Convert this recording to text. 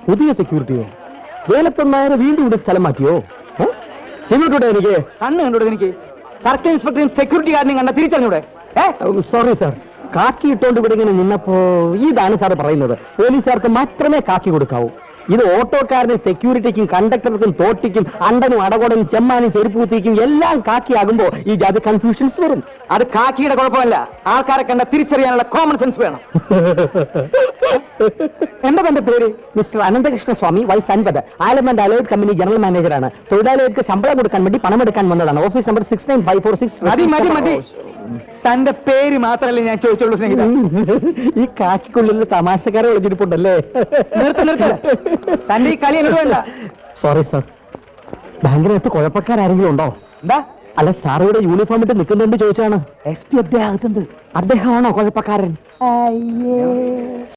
പുതിയ സെക്യൂരിറ്റിയോ? വേലപ്പൻ നായർ വീണ്ടും ഇവിടെ സ്ഥലം മാറ്റിയോ? ചെവിട്ടൂടെ എനിക്ക്? കണ്ണ് കണ്ടൂടെ എനിക്ക്? സർക്കിൾ ഇൻസ്പെക്ടറും സെക്യൂരിറ്റി ഗാർഡിനെയും കണ്ട തിരിച്ചറിഞ്ഞൂടെ? സോറി സാർ, കാക്കി ഇട്ടോണ്ട് ഇവിടെ ഇങ്ങനെ നിന്നപ്പോ ഇതാണ് സാർ പറയുന്നത്, പോലീസുകാർക്ക് മാത്രമേ കാക്കി കൊടുക്കാവൂ. ഇത് ഓട്ടോക്കാരനും സെക്യൂരിറ്റിക്കും കണ്ടക്ടർക്കും തോട്ടിക്കും അണ്ടനും അടകോടനും ചെമ്മാനും ചെരുപ്പൂത്തിക്കും എല്ലാം കാക്കിയാകുമ്പോ ഈ ജാതി കൺഫ്യൂഷൻസ് വരും. അത് കാക്കിയുടെ കുഴപ്പമല്ല, ആൾക്കാരെ കണ്ട തിരിച്ചറിയാനുള്ള കോമൺ സെൻസ് വേണം. എന്താ എന്റെ പേര്? മിസ്റ്റർ അനന്തകൃഷ്ണ സ്വാമി, വയസ്സ് 50, ആലമൻഡ് അലോയ്ഡ് കമ്പനി ജനറൽ മാനേജറാണ്. തൊഴിലാളികൾക്ക് ശമ്പളം കൊടുക്കാൻ വേണ്ടി പണമെടുക്കാൻ വന്നതാണ്. Office number 69546. മതി മതി മതി, തന്റെ പേര് മാത്രമല്ലേ ഞാൻ ചോദിച്ചോളൂ സ്നേഹിത. ഈ കാക്കിക്കുള്ളിൽ തമാശക്കാരെ ഒളിഞ്ഞിരിപ്പുണ്ടല്ലേ? നിർത്ത് നിർത്ത്, തന്റെ ഈ കളി എന്നോട് വേണ്ട. സോറി സാർ, ബാങ്കിനകത്ത് കുഴപ്പക്കാരെങ്കിലും ഉണ്ടോ? എന്താ? അല്ല, സാർ ഇവിടെ യൂണിഫോം ഇട്ട് നിൽക്കുന്നുണ്ട് ചോദിച്ചാണ്. SP അദ്ദേഹത്തുണ്ട്. അദ്ദേഹമാണോ കുഴപ്പക്കാരൻ?